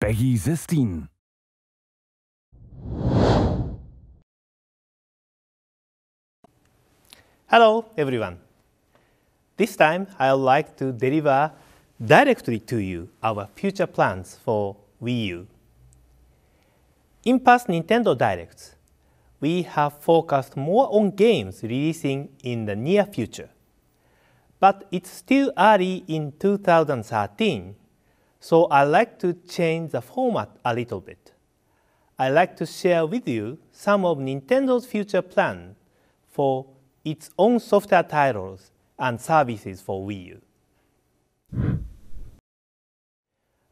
PEGI 16. Hello everyone. This time I would like to deliver directly to you our future plans for Wii U. In past Nintendo Directs, we have focused more on games releasing in the near future. But it's still early in 2013, so I'd like to change the format a little bit. I'd like to share with you some of Nintendo's future plans for its own software titles and services for Wii U.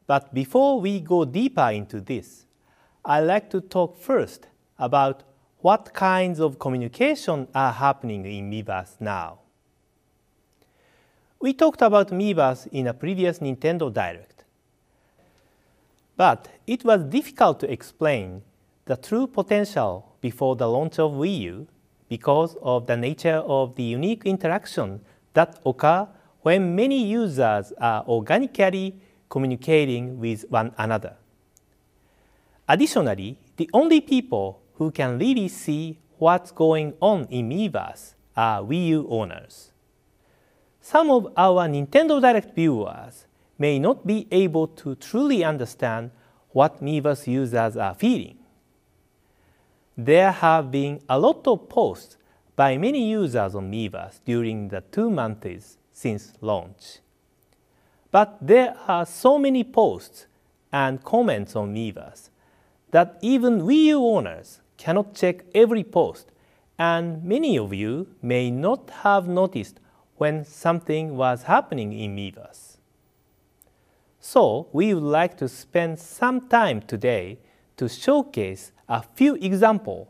But before we go deeper into this, I'd like to talk first about what kinds of communication are happening in Miiverse now. We talked about Miiverse in a previous Nintendo Direct. But it was difficult to explain the true potential before the launch of Wii U because of the nature of the unique interaction that occur when many users are organically communicating with one another. Additionally, the only people who can really see what's going on in Miiverse are Wii U owners. Some of our Nintendo Direct viewers may not be able to truly understand what Miiverse users are feeling. There have been a lot of posts by many users on Miiverse during the 2 months since launch. But there are so many posts and comments on Miiverse that even Wii U owners cannot check every post, and many of you may not have noticed when something was happening in Miiverse. So we would like to spend some time today to showcase a few examples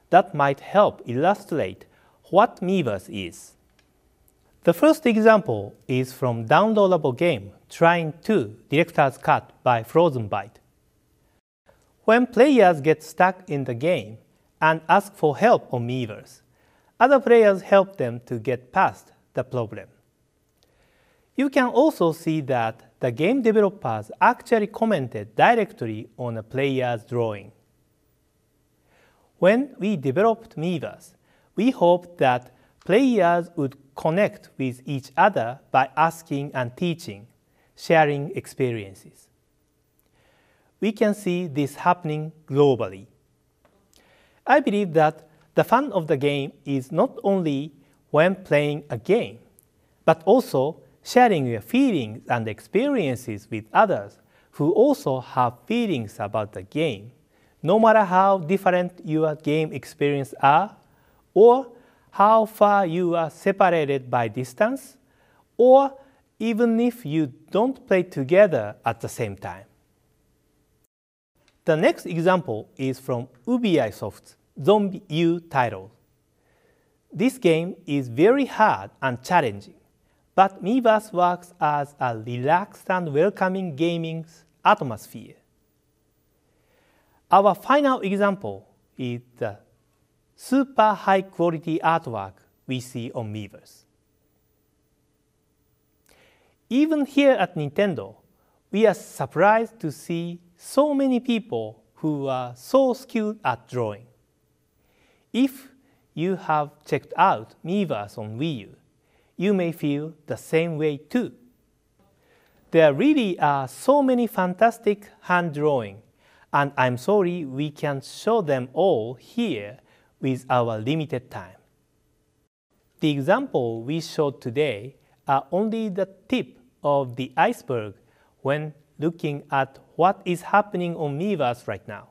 that might help illustrate what Miiverse is. The first example is from downloadable game Trying 2 Director's Cut by Frozen Byte. When players get stuck in the game and ask for help on Miiverse, other players help them to get past the problem. You can also see that the game developers actually commented directly on a player's drawing. When we developed Miiverse, we hoped that players would connect with each other by asking and teaching, sharing experiences. We can see this happening globally. I believe that the fun of the game is not only when playing a game, but also sharing your feelings and experiences with others who also have feelings about the game, no matter how different your game experiences are, or how far you are separated by distance, or even if you don't play together at the same time. The next example is from Ubisoft's Zombie U title. This game is very hard and challenging, but Miiverse works as a relaxed and welcoming gaming atmosphere. Our final example is the super high-quality artwork we see on Miiverse. Even here at Nintendo, we are surprised to see so many people who are so skilled at drawing. If you have checked out Miiverse on Wii U, you may feel the same way too. There really are so many fantastic hand drawings, and I'm sorry we can't show them all here with our limited time. The example we showed today are only the tip of the iceberg when looking at what is happening on Miiverse right now.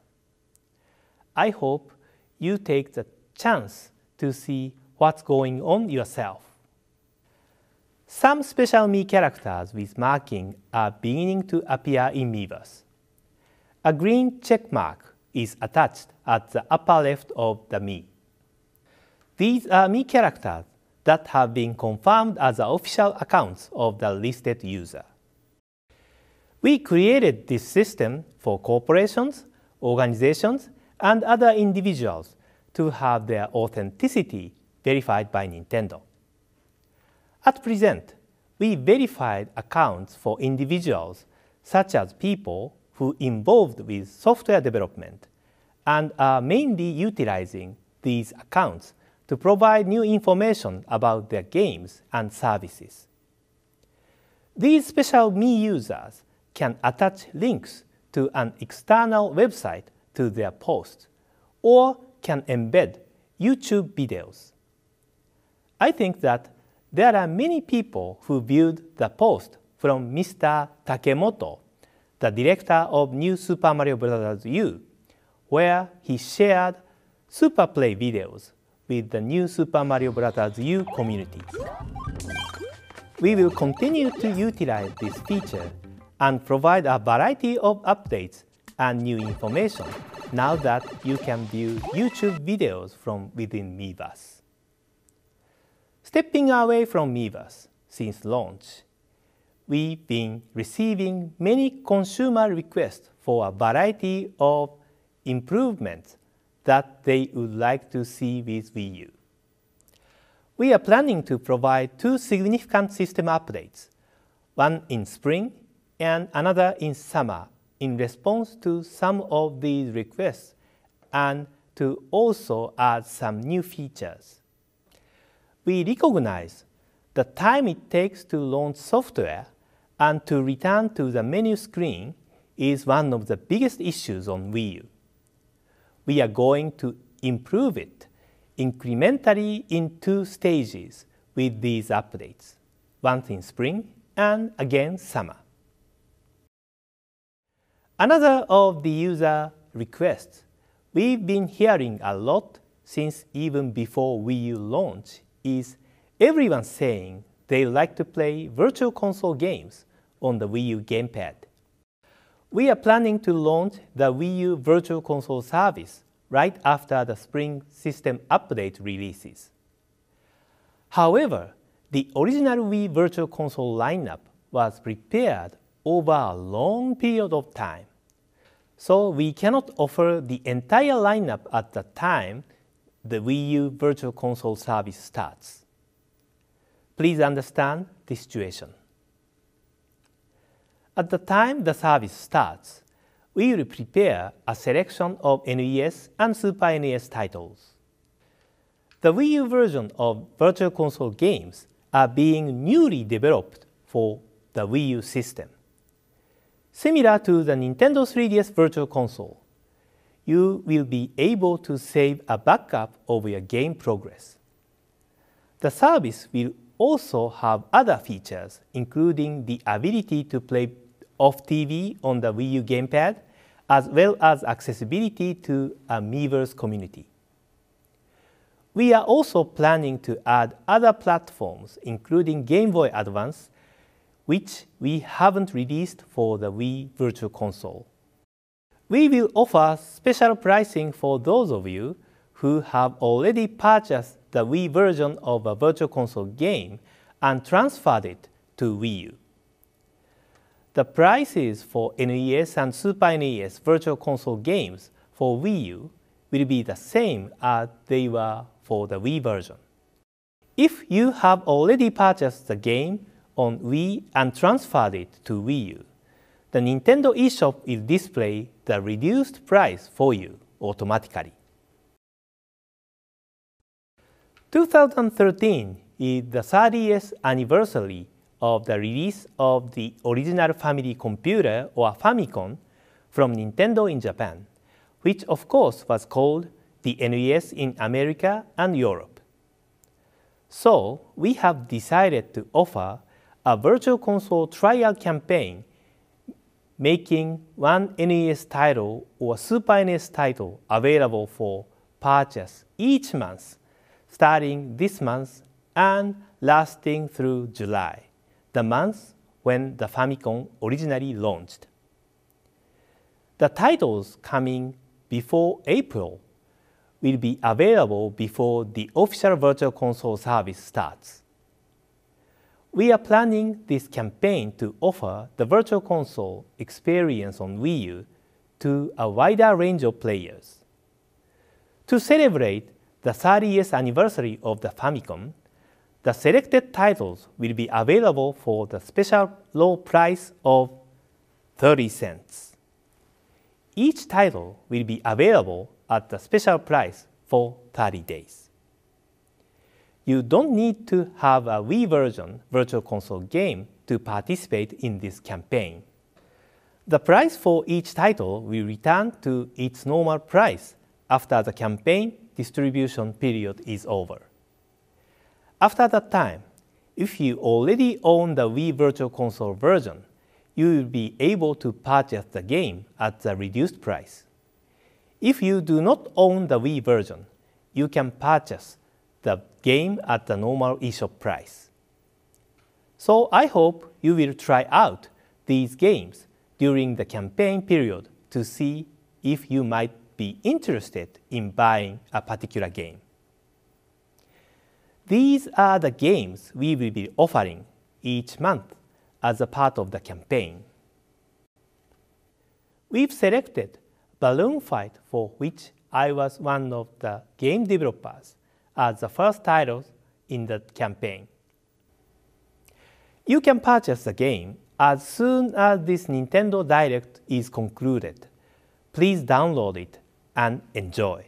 I hope you take the chance to see what's going on yourself. Some special Mii characters with marking are beginning to appear in Miiverse. A green check mark is attached at the upper left of the Mii. These are Mii characters that have been confirmed as the official accounts of the listed user. We created this system for corporations, organizations, and other individuals to have their authenticity verified by Nintendo. At present, we verified accounts for individuals such as people who involved with software development and are mainly utilizing these accounts to provide new information about their games and services. These special Me users can attach links to an external website to their posts or can embed YouTube videos. I think that there are many people who viewed the post from Mr. Takemoto, the director of New Super Mario Bros. U, where he shared Super Play videos with the New Super Mario Bros. U community. We will continue to utilize this feature and provide a variety of updates and new information now that you can view YouTube videos from within Miiverse. Stepping away from Miiverse since launch, we've been receiving many consumer requests for a variety of improvements that they would like to see with Wii U. We are planning to provide 2 significant system updates, one in spring and another in summer, in response to some of these requests and to also add some new features. We recognize the time it takes to launch software and to return to the menu screen is one of the biggest issues on Wii U. We are going to improve it incrementally in 2 stages with these updates, once in spring and again summer. Another of the user requests we've been hearing a lot since even before Wii U launch is everyone saying they like to play virtual console games on the Wii U gamepad. We are planning to launch the Wii U Virtual Console service right after the spring system update releases. However, the original Wii Virtual Console lineup was prepared over a long period of time, so we cannot offer the entire lineup at the time the Wii U Virtual Console service starts. Please understand the situation. At the time the service starts, we will prepare a selection of NES and Super NES titles. The Wii U version of Virtual Console games are being newly developed for the Wii U system. Similar to the Nintendo 3DS Virtual Console, you will be able to save a backup of your game progress. The service will also have other features, including the ability to play off TV on the Wii U gamepad, as well as accessibility to a Miiverse community. We are also planning to add other platforms, including Game Boy Advance, which we haven't released for the Wii Virtual Console. We will offer special pricing for those of you who have already purchased the Wii version of a Virtual Console game and transferred it to Wii U. The prices for NES and Super NES Virtual Console games for Wii U will be the same as they were for the Wii version. If you have already purchased the game on Wii and transferred it to Wii U, the Nintendo eShop will display the reduced price for you automatically. 2013 is the 30th anniversary of the release of the original family computer or Famicom from Nintendo in Japan, which of course was called the NES in America and Europe. So we have decided to offer a Virtual Console trial campaign making one NES title or Super NES title available for purchase each month, starting this month and lasting through July, the month when the Famicom originally launched. The titles coming before April will be available before the official Virtual Console service starts. We are planning this campaign to offer the Virtual Console experience on Wii U to a wider range of players. To celebrate the 30th anniversary of the Famicom, the selected titles will be available for the special low price of 30 cents. each title will be available at a special price for 30 days. You don't need to have a Wii version Virtual Console game to participate in this campaign. The price for each title will return to its normal price after the campaign distribution period is over. After that time, if you already own the Wii Virtual Console version, you will be able to purchase the game at the reduced price. If you do not own the Wii version, you can purchase the game at the normal eShop price. So I hope you will try out these games during the campaign period to see if you might be interested in buying a particular game. These are the games we will be offering each month as a part of the campaign. We've selected Balloon Fight, for which I was one of the game developers, as the first title in the campaign. You can purchase the game as soon as this Nintendo Direct is concluded. Please download it and enjoy.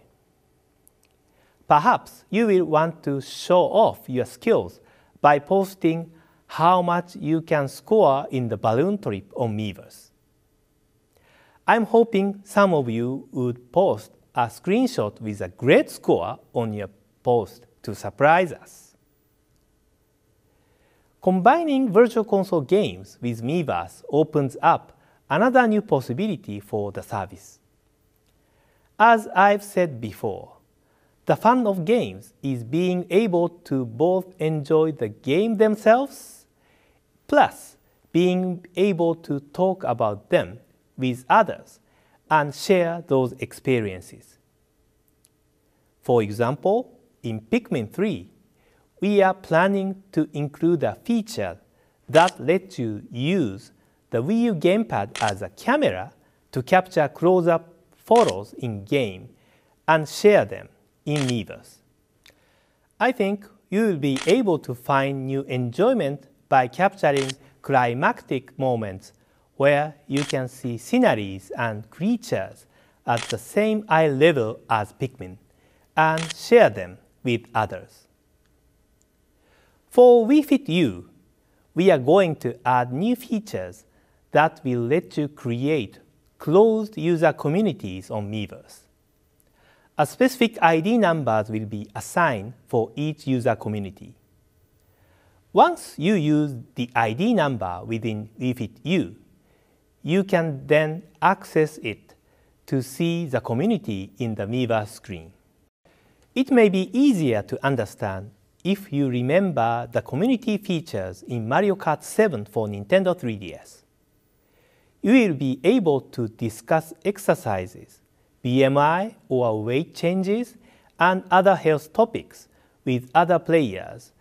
Perhaps you will want to show off your skills by posting how much you can score in the balloon trip on Miiverse. I'm hoping some of you would post a screenshot with a great score on your post to surprise us. Combining Virtual Console games with Miiverse opens up another new possibility for the service. As I've said before, the fun of games is being able to both enjoy the game themselves, plus being able to talk about them with others and share those experiences. For example, in Pikmin 3, we are planning to include a feature that lets you use the Wii U gamepad as a camera to capture close-up photos in-game and share them in Miiverse. I think you will be able to find new enjoyment by capturing climactic moments where you can see sceneries and creatures at the same eye level as Pikmin and share them with others. For Wii Fit U, we are going to add new features that will let you create closed user communities on Miiverse. A specific ID numbers will be assigned for each user community. Once you use the ID number within Wii Fit U, you can then access it to see the community in the Miiverse screen. It may be easier to understand if you remember the community features in Mario Kart 7 for Nintendo 3DS. You will be able to discuss exercises, BMI or weight changes, and other health topics with other players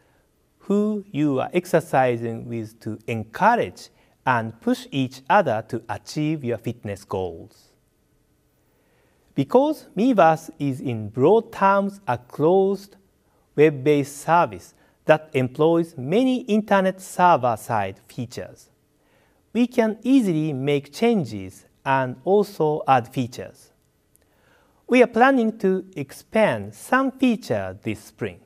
who you are exercising with to encourage and push each other to achieve your fitness goals. Because Miiverse is in broad terms a closed web-based service that employs many internet server-side features, we can easily make changes and also add features. We are planning to expand some features this spring.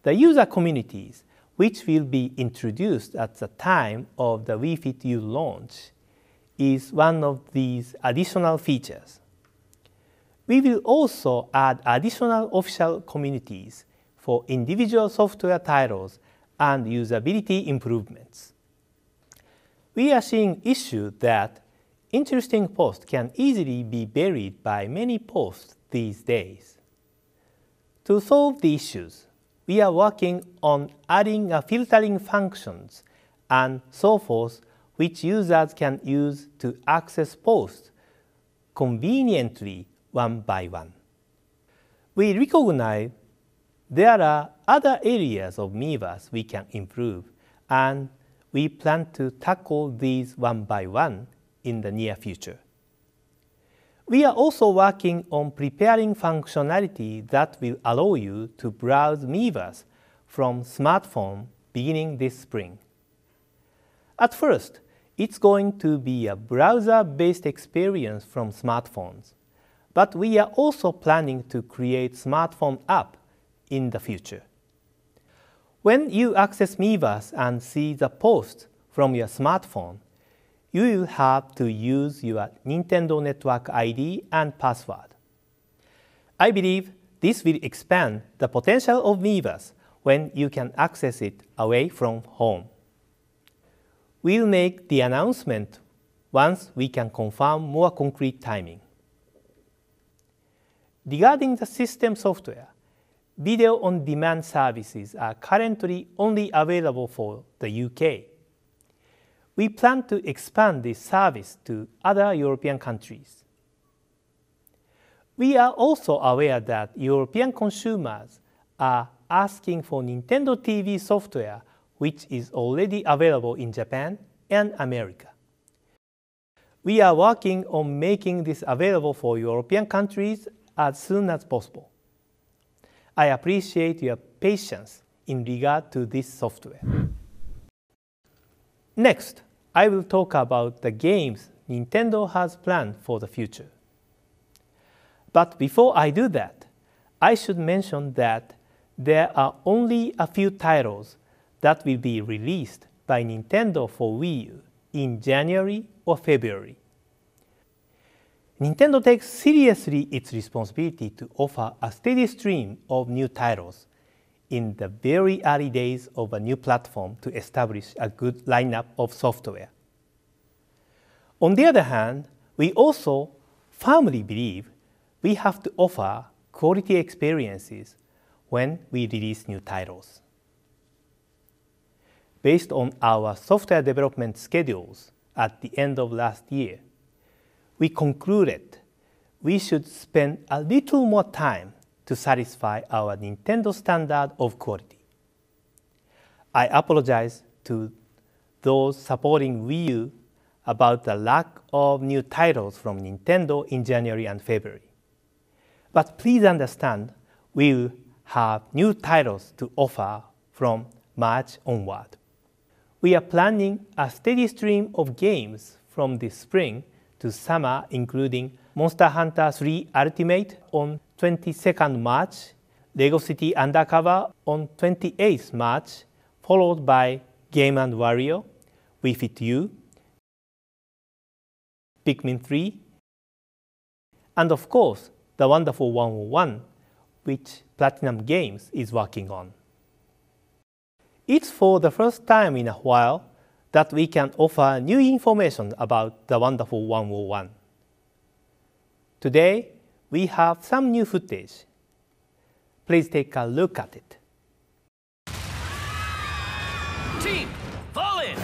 The user communities, which will be introduced at the time of the Wii Fit U launch, is one of these additional features. We will also add additional official communities for individual software titles and usability improvements. We are seeing issues that interesting posts can easily be buried by many posts these days. To solve the issues, we are working on adding filtering functions and so forth which users can use to access posts conveniently one by one. We recognize there are other areas of Miiverse we can improve, and we plan to tackle these one by one in the near future. We are also working on preparing functionality that will allow you to browse Miiverse from smartphone beginning this spring. At first, It's going to be a browser-based experience from smartphones, but we are also planning to create smartphone app in the future. When you access Miiverse and see the post from your smartphone, you will have to use your Nintendo Network ID and password. I believe this will expand the potential of Miiverse when you can access it away from home. We'll make the announcement once we can confirm more concrete timing. Regarding the system software, video-on-demand services are currently only available for the UK. We plan to expand this service to other European countries. We are also aware that European consumers are asking for Nintendo TV software, which is already available in Japan and America. We are working on making this available for European countries as soon as possible. I appreciate your patience in regard to this software. Next, I will talk about the games Nintendo has planned for the future. But before I do that, I should mention that there are only a few titles that will be released by Nintendo for Wii U in January or February. Nintendo takes seriously its responsibility to offer a steady stream of new titles in the very early days of a new platform to establish a good lineup of software. On the other hand, we also firmly believe we have to offer quality experiences when we release new titles. Based on our software development schedules at the end of last year, we concluded we should spend a little more time to satisfy our Nintendo standard of quality. I apologize to those supporting Wii U about the lack of new titles from Nintendo in January and February. But please understand, we will have new titles to offer from March onward. We are planning a steady stream of games from this spring to summer, including Monster Hunter 3 Ultimate on 22nd March, Lego City Undercover on 28th March, followed by Game & Wario, Wii Fit U, Pikmin 3, and of course, the wonderful 101, which Platinum Games is working on. It's for the first time in a while that we can offer new information about the wonderful 101. Today, we have some new footage. Please take a look at it. Team, fall in!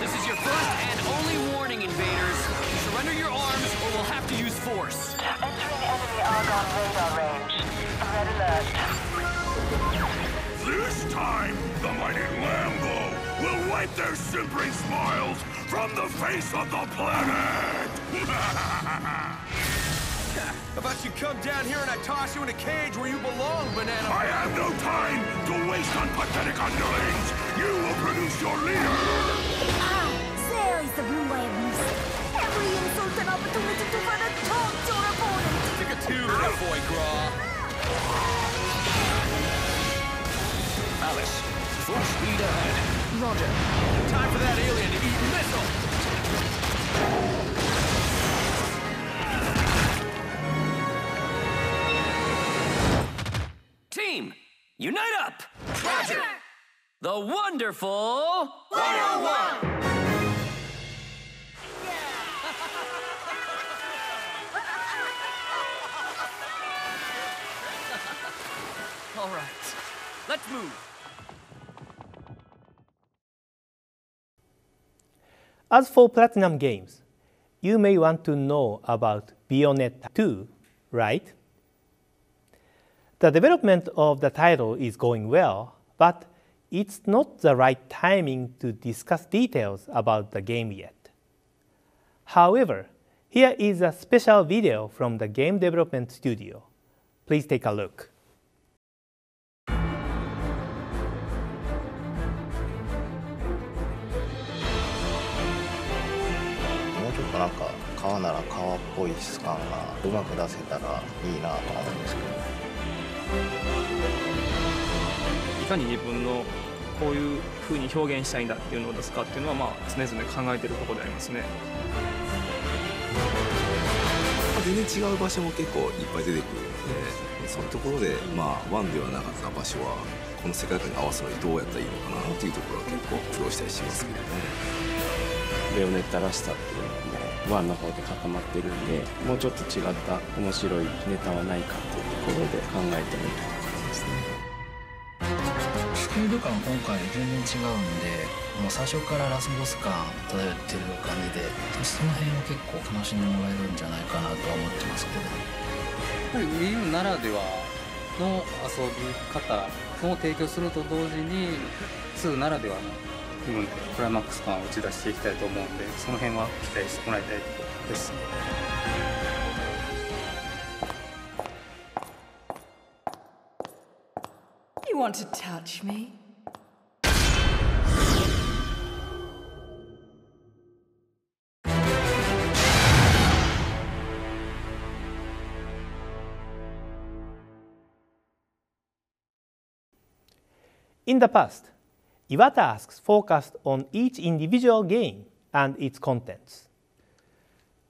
This is your first and only warning, invaders. Surrender your arms or we'll have to use force. Entering enemy Argon radar range. Red alert. This time, the mighty Lambo will wipe their simpering smiles from the face of the planet! How about you come down here and I toss you in a cage where you belong, Banana? I have no time to waste on pathetic underlings! You will produce your leader! There is the blue wire beast. Every insult an opportunity to further taunt your opponent. Take a two to that boy, Graw. Alice, full speed ahead. Roger. Time for that alien to eat missile! Team, unite up! Roger! The wonderful 101! All right, let's move. As for Platinum Games, you may want to know about Bayonetta 2, right? The development of the title is going well, but it's not the right timing to discuss details about the game yet. However, here is a special video from the game development studio. Please take a look. なら革っぽい質感がうまく出せたらいいなと思うんですけど。いかに自分のこういう風に表現したいんだっていうのを出すかっていうのは、常々考えているところでありますね。全然違う場所も結構いっぱい出てくるので、そういうところで、ワンではなかった場所はこの世界観に合わせるのにどうやったらいいのかなっていうところは結構苦労したりしますけどね。ベヨネッタらしさっていうのはもう1の方で固まってるんで、もうちょっと違った面白いネタはないかっていうところで考えてみる感じですね。スピード感今回全然違うんで、もう最初からラスボス感漂ってる感じで、その辺は結構楽しんでもらえるんじゃないかなとは思ってますけど。やっぱり Wii U ならではの遊び方を提供すると同時に2ならではの部分でクライマックス感を打ち出していきたいと思うんで、その辺は期待してもらいたいところです。You want to touch me? In the past, Iwata asks focused on each individual game and its contents.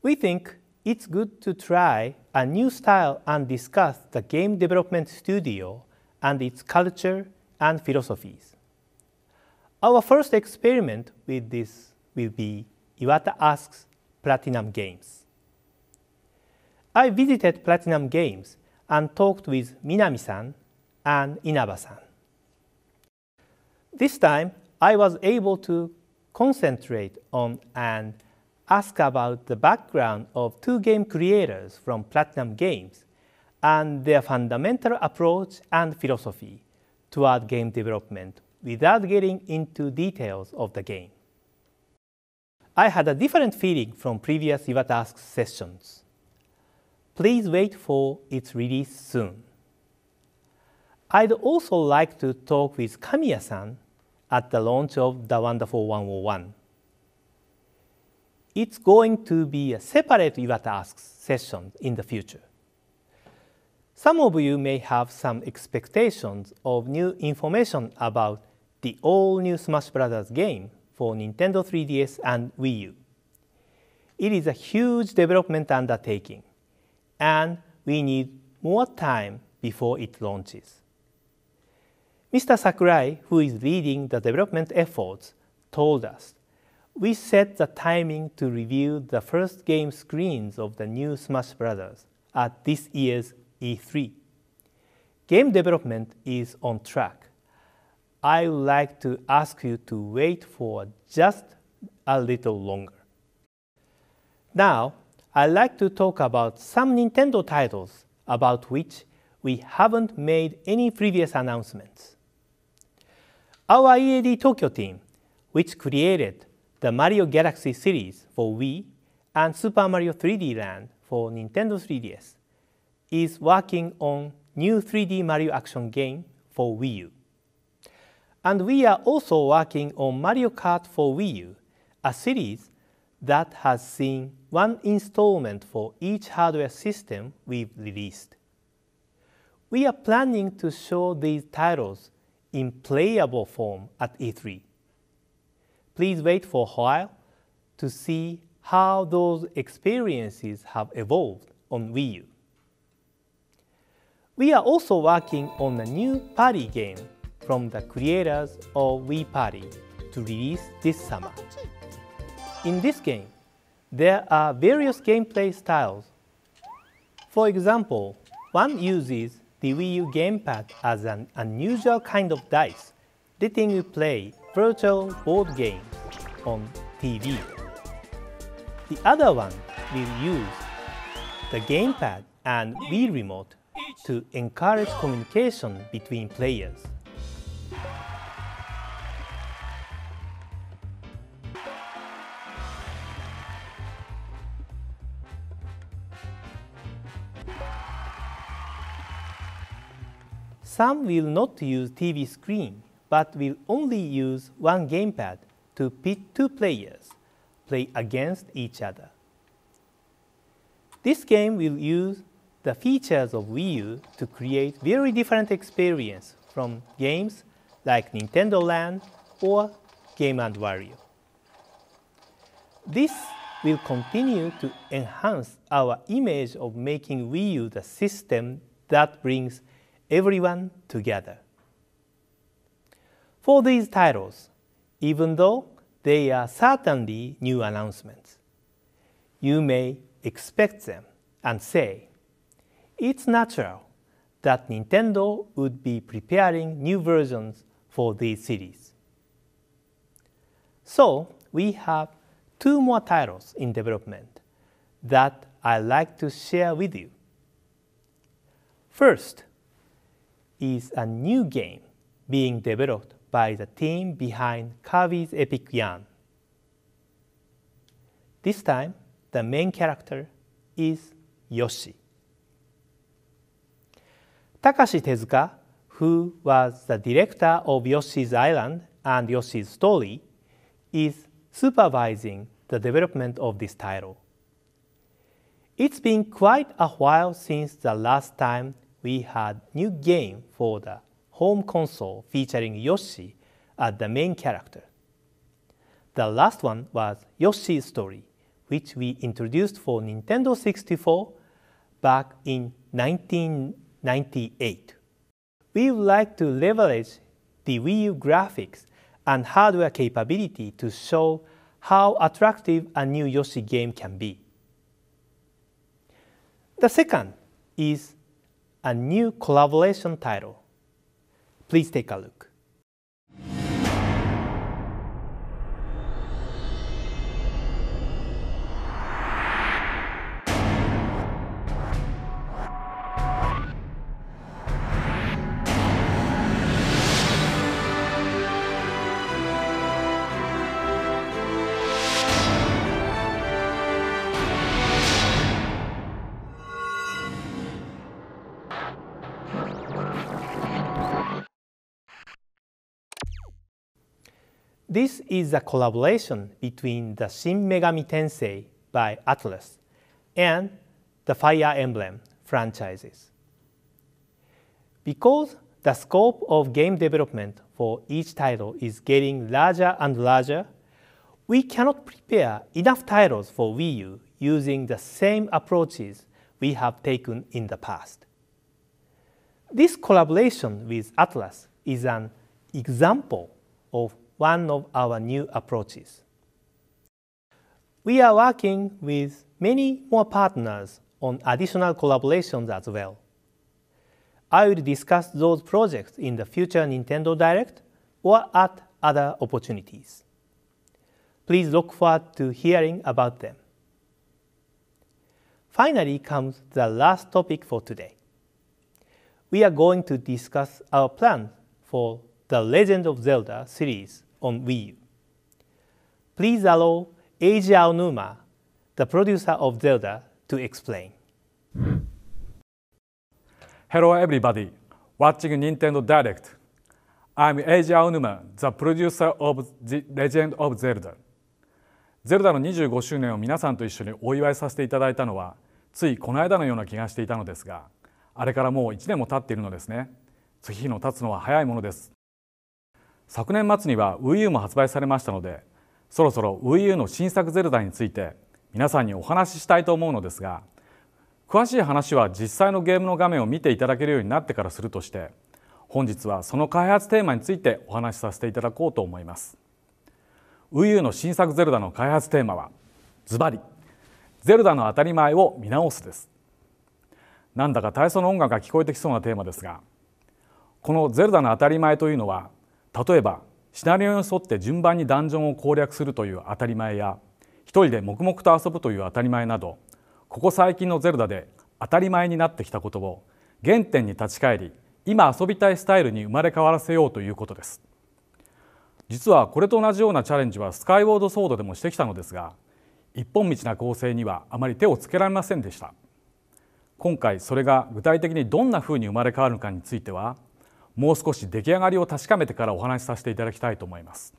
We think it's good to try a new style and discuss the game development studio and its culture and philosophies. Our first experiment with this will be Iwata asks Platinum Games. I visited Platinum Games and talked with Minami-san and Inaba-san. This time, I was able to concentrate on and ask about the background of two game creators from Platinum Games and their fundamental approach and philosophy toward game development without getting into details of the game. I had a different feeling from previous Iwata Asks sessions. Please wait for its release soon. I'd also like to talk with Kamiya-san at the launch of The Wonderful 101. It's going to be a separate Iwata Asks session in the future. Some of you may have some expectations of new information about the all-new Smash Bros. Game for Nintendo 3DS and Wii U. It is a huge development undertaking, and we need more time before it launches. Mr. Sakurai, who is leading the development efforts, told us we set the timing to review the first game screens of the new Smash Bros. At this year's E3. Game development is on track. I would like to ask you to wait for just a little longer. Now, I'd like to talk about some Nintendo titles about which we haven't made any previous announcements. Our EAD Tokyo team, which created the Mario Galaxy series for Wii and Super Mario 3D Land for Nintendo 3DS, is working on new 3D Mario action game for Wii U. And we are also working on Mario Kart for Wii U, a series that has seen one installment for each hardware system we've released. We are planning to show these titles in playable form at E3. Please wait for a while to see how those experiences have evolved on Wii U. We are also working on a new party game from the creators of Wii Party to release this summer. In this game, there are various gameplay styles. For example, one uses the Wii U gamepad as an unusual kind of dice, letting you play virtual board games on TV. The other one will use the gamepad and Wii remote to encourage communication between players. Some will not use TV screen, but will only use one gamepad to pit two players, play against each other. This game will use the features of Wii U to create very different experience from games like Nintendo Land or Game & Wario. This will continue to enhance our image of making Wii U the system that brings everyone together. For these titles, even though they are certainly new announcements, you may expect them and say, it's natural that Nintendo would be preparing new versions for these series. So we have 2 more titles in development that I'd like to share with you. First is a new game being developed by the team behind Kirby's Epic Yarn. This time, the main character is Yoshi. Takashi Tezuka, who was the director of Yoshi's Island and Yoshi's Story, is supervising the development of this title. It's been quite a while since the last time we had new game for the home console featuring Yoshi as the main character. The last one was Yoshi's Story, which we introduced for Nintendo 64 back in 1998. We would like to leverage the Wii U graphics and hardware capability to show how attractive a new Yoshi game can be. The second is a new collaboration title. Please take a look. This is a collaboration between the Shin Megami Tensei by Atlus and the Fire Emblem franchises. Because the scope of game development for each title is getting larger and larger, we cannot prepare enough titles for Wii U using the same approaches we have taken in the past. This collaboration with Atlus is an example of one of our new approaches. We are working with many more partners on additional collaborations as well. I will discuss those projects in the future Nintendo Direct or at other opportunities. Please look forward to hearing about them. Finally comes the last topic for today. We are going to discuss our plans for the Legend of Zelda series on Wii U. Please allow Eiji Aonuma, the producer of Zelda, to explain. Hello everybody, watching Nintendo Direct. I'm Eiji Aonuma, the producer of The Legend of Zelda. ゼルダの25周年を皆さんと一緒にお祝いさせていただいたのは、ついこの間のような気がしていたのですが、あれからもう1年も経っているのですね。月日の経つのは早いものです。昨年末には Wii U も発売されましたので、そろそろ Wii U の新作ゼルダについて皆さんにお話ししたいと思うのですが、詳しい話は実際のゲームの画面を見ていただけるようになってからするとして、本日はその開発テーマについてお話しさせていただこうと思います。Wii U の新作ゼルダの開発テーマは、ズバリ、ゼルダの当たり前を見直すです。なんだか体操の音楽が聞こえてきそうなテーマですが、このゼルダの当たり前というのは、例えばシナリオに沿って順番にダンジョンを攻略するという当たり前や、一人で黙々と遊ぶという当たり前など、ここ最近のゼルダで当たり前になってきたことを原点に立ち返り、今遊びたいスタイルに生まれ変わらせようということです。実はこれと同じようなチャレンジはスカイウォードソードでもしてきたのですが、一本道な構成にはあまり手をつけられませんでした。今回それが具体的にどんなふうに生まれ変わるかについては、もう少し出来上がりを確かめてからお話しさせていただきたいと思います。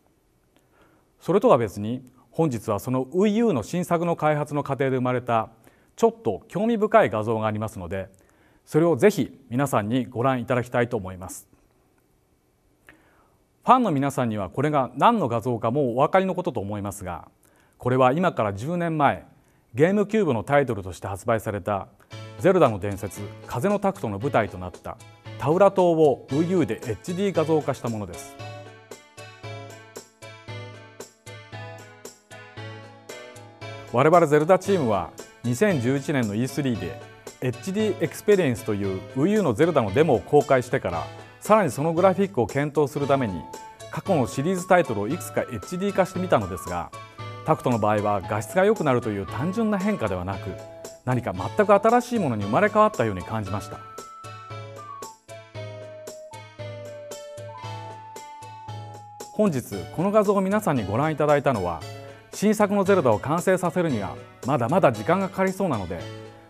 それとは別に、本日はその Wii U の新作の開発の過程で生まれたちょっと興味深い画像がありますので、それをぜひ皆さんにご覧いただきたいと思います。ファンの皆さんにはこれが何の画像かもうお分かりのことと思いますが、これは今から10年前ゲームキューブのタイトルとして発売された「ゼルダの伝説風のタクト」の舞台となったタウラ島を Wii U で HD 画像化したものです。我々ゼルダチームは2011年の E3 で HD エクスペリエンスという Wii U のゼルダのデモを公開してからさらにそのグラフィックを検討するために過去のシリーズタイトルをいくつか HD 化してみたのですが、タクトの場合は画質が良くなるという単純な変化ではなく、何か全く新しいものに生まれ変わったように感じました。本日この画像を皆さんにご覧いただいたのは、新作のゼルダを完成させるにはまだまだ時間がかかりそうなので、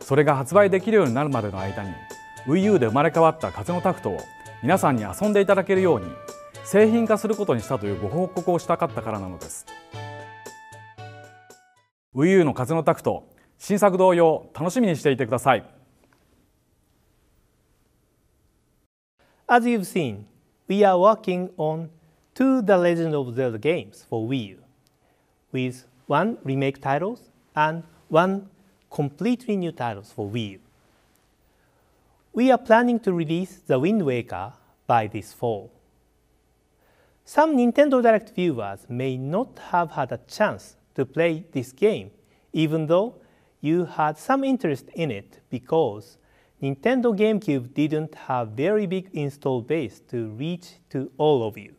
それが発売できるようになるまでの間に Wii U で生まれ変わった風のタクトを皆さんに遊んでいただけるように製品化することにしたというご報告をしたかったからなのです。Wii U の風のタクト、新作同様楽しみにしていてください。As you've seen, we are working on two The Legend of Zelda games for Wii U, with one remake titles and one completely new titles for Wii U. We are planning to release The Wind Waker by this fall. Some Nintendo Direct viewers may not have had a chance to play this game, even though you had some interest in it because Nintendo GameCube didn't have very big install base to reach to all of you.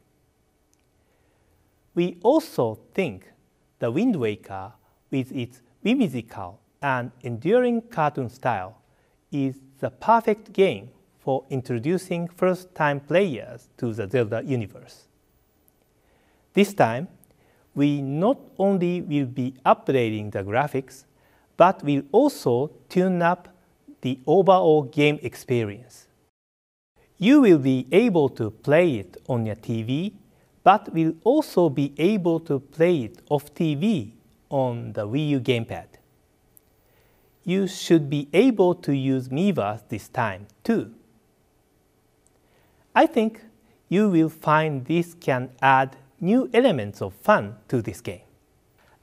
We also think The Wind Waker, with its whimsical and enduring cartoon style, is the perfect game for introducing first-time players to the Zelda universe. This time, we not only will be updating the graphics, but will also tune up the overall game experience. You will be able to play it on your TV, but will also be able to play it off TV on the Wii U gamepad. You should be able to use Miiverse this time too. I think you will find this can add new elements of fun to this game.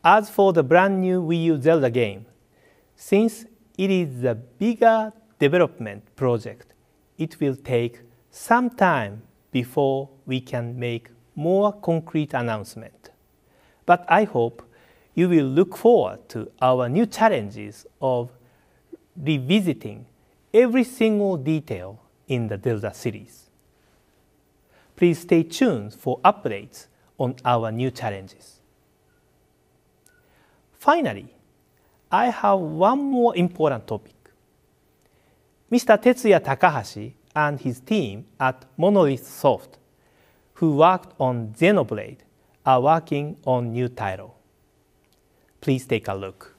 As for the brand new Wii U Zelda game, since it is a bigger development project, it will take some time before we can make more concrete announcement. But I hope you will look forward to our new challenges of revisiting every single detail in the Zelda series. Please stay tuned for updates on our new challenges. Finally, I have one more important topic. Mr. Tetsuya Takahashi and his team at Monolith Soft, who worked on Xenoblade, are working on new title. Please take a look.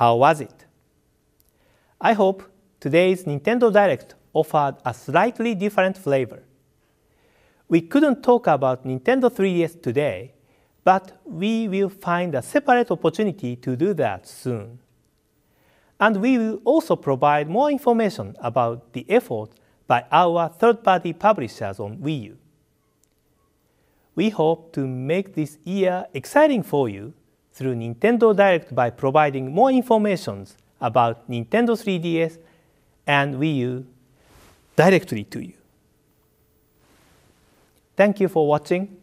How was it? I hope today's Nintendo Direct offered a slightly different flavor. We couldn't talk about Nintendo 3DS today, but we will find a separate opportunity to do that soon. And we will also provide more information about the effort by our third-party publishers on Wii U. We hope to make this year exciting for you through Nintendo Direct by providing more information about Nintendo 3DS and Wii U directly to you. Thank you for watching.